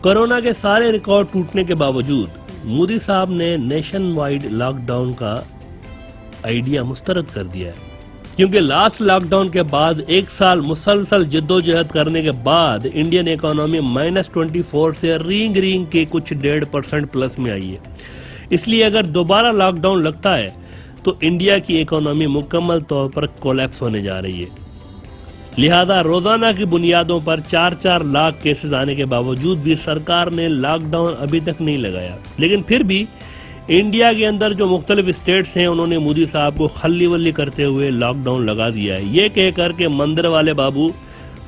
Corona के सारे record टूटने के बावजूद मोदी साहब ने नेशन वाइड लॉकडाउन का आइडिया मुस्तरद कर दिया है, क्योंकि लास्ट लॉकडाउन के बाद एक साल मुसलसल जद्दोजहद करने के बाद इंडियन इकोनॉमी -24 से रींग के कुछ 1.5% प्लस में आई है। इसलिए अगर दोबारा लॉकडाउन लगता है तो इंडिया की इकोनॉमी मुकम्मल तौर पर कोलैप्स होने जा रही है। लिहाजा रोजाना की बुनियादों पर 4-4 लाख केसेस आने के बावजूद भी सरकार ने लॉकडाउन अभी तक नहीं लगाया, लेकिन फिर भी इंडिया के अंदर जो मुख्तलिफ स्टेट्स हैं उन्होंने मोदी साहब को खल्ली वल्ली करते हुए लॉकडाउन लगा दिया है, ये कहकर के मंदिर वाले बाबू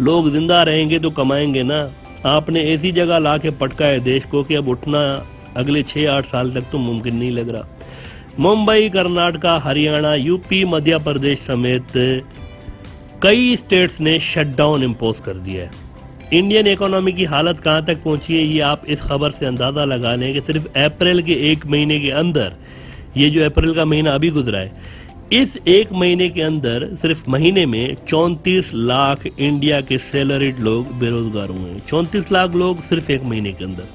लोग जिंदा रहेंगे तो कमाएंगे ना। आपने ऐसी जगह ला के पटका है देश को कि अब उठना अगले 6-8 साल तक तो मुमकिन नहीं लग रहा। मुंबई, कर्नाटका, हरियाणा, यूपी, मध्य प्रदेश समेत कई स्टेट्स ने शटडाउन इम्पोज कर दिया है। इंडियन इकोनॉमी की हालत कहां तक पहुंची है ये आप इस खबर से अंदाजा लगा लें कि सिर्फ अप्रैल के एक महीने के अंदर, ये जो अप्रैल का महीना अभी गुजरा है, इस एक महीने के अंदर सिर्फ महीने में 34 लाख इंडिया के सैलरीड लोग बेरोजगार हुए हैं। 34 लाख लोग सिर्फ एक महीने के अंदर।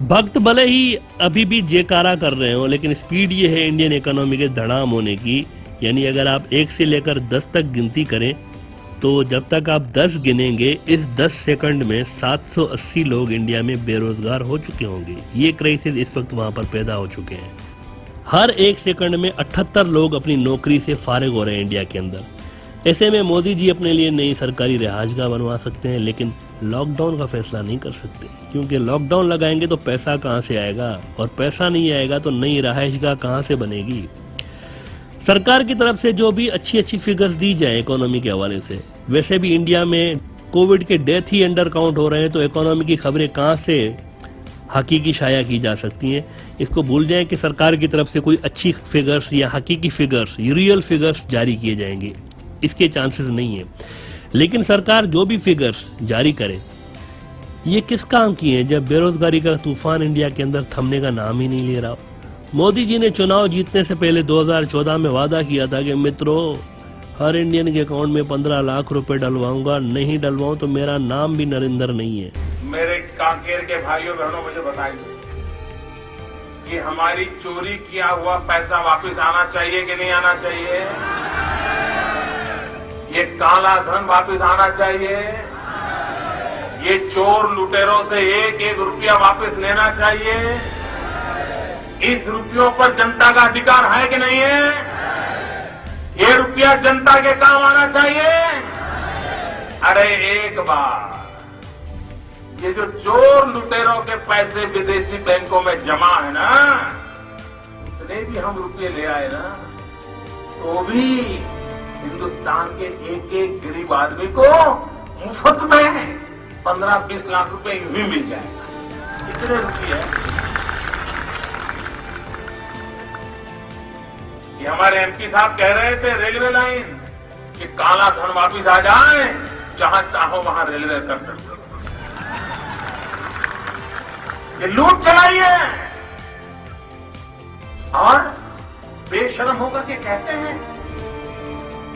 भक्त भले ही अभी भी जयकारा कर रहे हो, लेकिन स्पीड ये है इंडियन इकोनॉमी के धड़ाम होने की, यानी अगर आप 1 से लेकर 10 तक गिनती करें तो जब तक आप 10 गिनेंगे, इस 10 सेकंड में 780 लोग इंडिया में बेरोजगार हो चुके होंगे। ये क्राइसिस इस वक्त वहां पर पैदा हो चुके हैं। हर 1 सेकंड में 78 लोग अपनी नौकरी से फारिग हो रहे हैं इंडिया के अंदर। ऐसे में मोदी जी अपने लिए नई सरकारी रिहाइशगाह बनवा सकते हैं, लेकिन लॉकडाउन का फैसला नहीं कर सकते, क्योंकि लॉकडाउन लगाएंगे तो पैसा कहां से आएगा, और पैसा नहीं आएगा तो नई रिहाइशगाह कहां से बनेगी। सरकार की तरफ से जो भी अच्छी फिगर्स दी जाए इकोनॉमी के हवाले से, वैसे भी इंडिया में कोविड के डेथ ही अंडर काउंट हो रहे हैं, तो इकोनॉमी की खबरें कहां से हकीकी शाया की जा सकती हैं। इसको भूल जाएं कि सरकार की तरफ से कोई अच्छी फिगर्स या हकीकी फिगर्स, रियल फिगर्स जारी किए जाएंगे, इसके चांसेस नहीं है। लेकिन सरकार जो भी फिगर्स जारी करे, ये किस काम की है जब बेरोजगारी का तूफान इंडिया के अंदर थमने का नाम ही नहीं ले रहा। मोदी जी ने चुनाव जीतने से पहले 2014 में वादा किया था कि मित्रों, हर इंडियन के अकाउंट में 15 लाख रुपए डलवाऊंगा, नहीं डलवाऊं तो मेरा नाम भी नरेंद्र नहीं है। मेरे कांकेर के भाइयों बहनों, मुझे बताइए कि हमारी चोरी किया हुआ पैसा वापस आना चाहिए कि नहीं आना चाहिए? ये काला धन वापस आना चाहिए? ये चोर लुटेरों से 1-1 रुपया वापस लेना चाहिए? इस रुपयों पर जनता का अधिकार है कि नहीं है? ये रुपया जनता के काम आना चाहिए। अरे एक बार ये जो चोर लुटेरों के पैसे विदेशी बैंकों में जमा है ना, उतने भी हम रुपये ले आए ना, तो भी हिंदुस्तान के एक गरीब आदमी को मुफ्त में 15-20 लाख रुपए यूं ही मिल जाएगा। कितने रुपये? ये हमारे एमपी साहब कह रहे थे रेलवे लाइन कि काला धन वापिस आ जाए, जहां चाहो वहां रेलवे कर सकते हो। ये लूट चलाई है और बेशर्म होकर के कहते हैं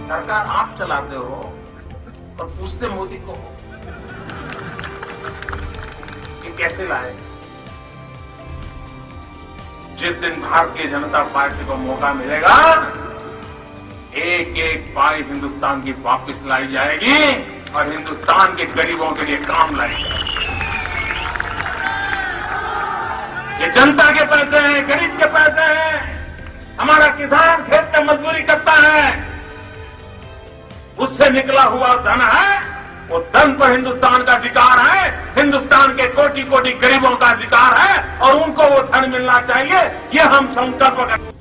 सरकार आप चलाते हो, और पूछते मोदी को कि कैसे लाए। जिस दिन भारतीय जनता पार्टी को मौका मिलेगा, एक पाई हिंदुस्तान की वापस लाई जाएगी और हिंदुस्तान के गरीबों के लिए काम लाई जाएगी। ये जनता के पैसे हैं, गरीब के पैसे हैं। हमारा किसान खेत में मजदूरी करता है, उससे निकला हुआ धन है, वो धन पर हिंदुस्तान का अधिकार है, हिंदुस्तान के कोटि कोटि गरीबों का अधिकार है, और उनको वो धन मिलना चाहिए। ये हम संकल्प करते।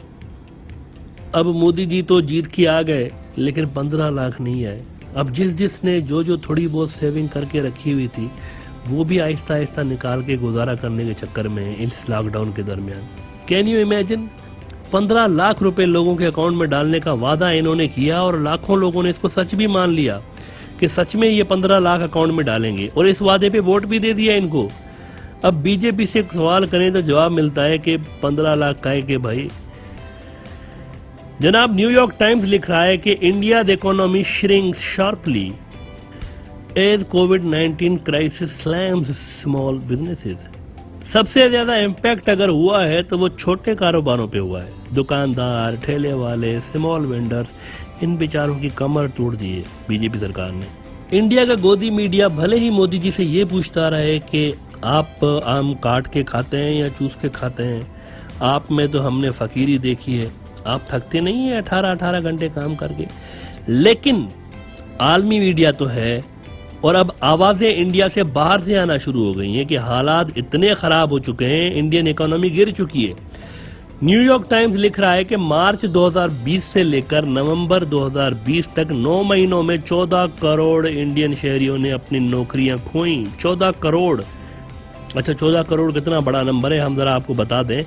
अब मोदी जी तो जीत के आ गए, लेकिन 15 लाख नहीं आए। अब जिसने जो थोड़ी बहुत सेविंग करके रखी हुई थी, वो भी आहिस्ता आहिस्ता निकाल के गुजारा करने के चक्कर में है इस लॉकडाउन के दरमियान। कैन यू इमेजिन, 15 लाख रुपए लोगों के अकाउंट में डालने का वादा इन्होंने किया, और लाखों लोगों ने इसको सच भी मान लिया कि सच में ये 15 लाख अकाउंट में डालेंगे, और इस वादे पे वोट भी दे दिया इनको। अब बीजेपी से एक सवाल करें तो जवाब मिलता है कि 15 लाख काहे के भाई। जनाब, न्यूयॉर्क टाइम्स लिख रहा है कि India the economy shrinks sharply. As COVID-19 crisis slams small businesses. सबसे ज्यादा इम्पैक्ट अगर हुआ है तो वो छोटे कारोबारों पे हुआ है। दुकानदार, ठेले वाले, स्मॉल वेंडर्स, इन बेचारों की कमर तोड़ दी है बीजेपी सरकार ने। इंडिया का गोदी मीडिया भले ही मोदी जी से ये पूछता रहे कि आप आम काट के खाते हैं या चूस के खाते हैं, आप में तो हमने फकीरी देखी है, आप थकते नहीं है 18-18 घंटे काम करके। लेकिन आलमी मीडिया तो है, और अब आवाजें इंडिया से बाहर से आना शुरू हो गई हैं कि हालात इतने खराब हो चुके हैं, इंडियन इकोनॉमी गिर चुकी है। न्यूयॉर्क टाइम्स लिख रहा है कि मार्च 2020 से लेकर नवंबर 2020 तक 9 महीनों में 14 करोड़ इंडियन शहरियों ने अपनी नौकरियां खोई। 14 करोड़। अच्छा, 14 करोड़ कितना बड़ा नंबर है, हम जरा आपको बता दें।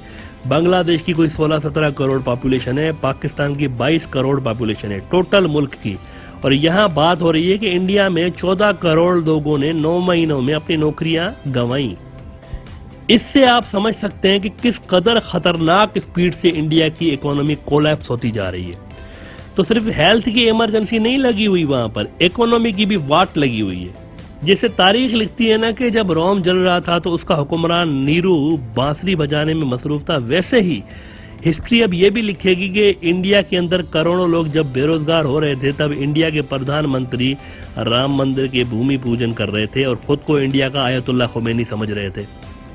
बांग्लादेश की कोई 16-17 करोड़ पॉपुलेशन है, पाकिस्तान की 22 करोड़ पॉपुलेशन है टोटल मुल्क की। और यहाँ बात हो रही है कि इंडिया में 14 करोड़ लोगों ने 9 महीनों में अपनी नौकरियां गंवाई। इससे आप समझ सकते हैं कि किस कदर खतरनाक स्पीड से इंडिया की इकोनॉमी कोलैप्स होती जा रही है। तो सिर्फ हेल्थ की इमरजेंसी नहीं लगी हुई, वहां पर इकोनॉमी की भी वाट लगी हुई है। जैसे तारीख लिखती है ना कि जब रोम जल रहा था तो उसका हुक्मरान नीरू बांसुरी बजाने में मसरूफ था, वैसे ही हिस्ट्री अब ये भी लिखेगी कि इंडिया के अंदर करोड़ों लोग जब बेरोजगार हो रहे थे, तब इंडिया के प्रधानमंत्री राम मंदिर के भूमि पूजन कर रहे थे और खुद को इंडिया का आयतुल्ला खुमैनी समझ रहे थे।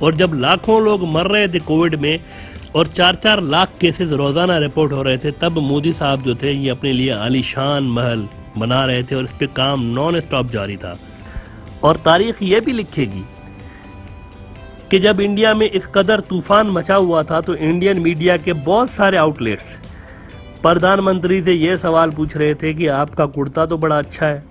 और जब लाखों लोग मर रहे थे कोविड में और 4-4 लाख केसेस रोजाना रिपोर्ट हो रहे थे, तब मोदी साहब जो थे ये अपने लिए आलीशान महल बना रहे थे और इस पे काम नॉन स्टॉप जारी था। और तारीख ये भी लिखेगी कि जब इंडिया में इस कदर तूफान मचा हुआ था तो इंडियन मीडिया के बहुत सारे आउटलेट्स प्रधानमंत्री से ये सवाल पूछ रहे थे कि आपका कुर्ता तो बड़ा अच्छा है,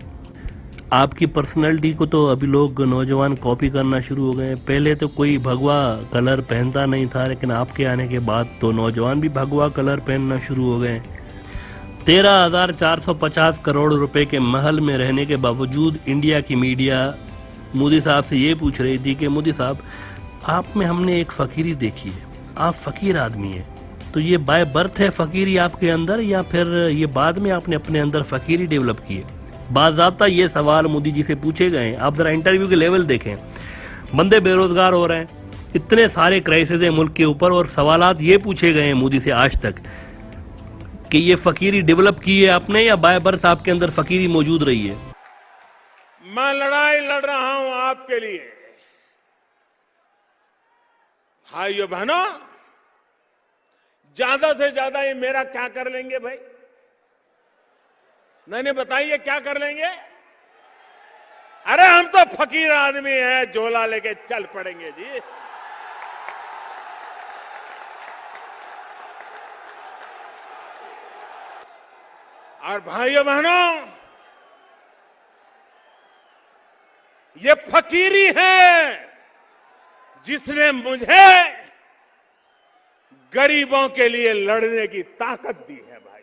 आपकी पर्सनैलिटी को तो अभी लोग नौजवान कॉपी करना शुरू हो गए। पहले तो कोई भगवा कलर पहनता नहीं था, लेकिन आपके आने के बाद तो नौजवान भी भगवा कलर पहनना शुरू हो गए। 13,450 करोड़ रुपए के महल में रहने के बावजूद इंडिया की मीडिया मोदी साहब से ये पूछ रही थी कि मोदी साहब, आप में हमने एक फकीरी देखी है, आप फकीर आदमी हैं, तो ये बाय बर्थ है फकीरी आपके अंदर या फिर ये बाद में आपने अपने अंदर फकीरी डेवलप की है? बाज़ाब्ता ये सवाल मोदी जी से पूछे गए। आप जरा इंटरव्यू के लेवल देखें, बंदे बेरोजगार हो रहे हैं, इतने सारे क्राइसिस है मुल्क के ऊपर, और सवालात ये पूछे गए हैं मोदी से आज तक कि ये फकीरी डेवलप की है आपने या बाय बर्थ आपके अंदर फकीरी मौजूद रही है? मैं लड़ाई लड़ रहा हूं आपके लिए। भाइयों बहनों, ज्यादा से ज्यादा ये मेरा क्या कर लेंगे भाई? नहीं बताइए क्या कर लेंगे? अरे हम तो फकीर आदमी हैं, झोला लेके चल पड़ेंगे जी। और भाइयों बहनों, ये फकीरी है जिसने मुझे गरीबों के लिए लड़ने की ताकत दी है भाई।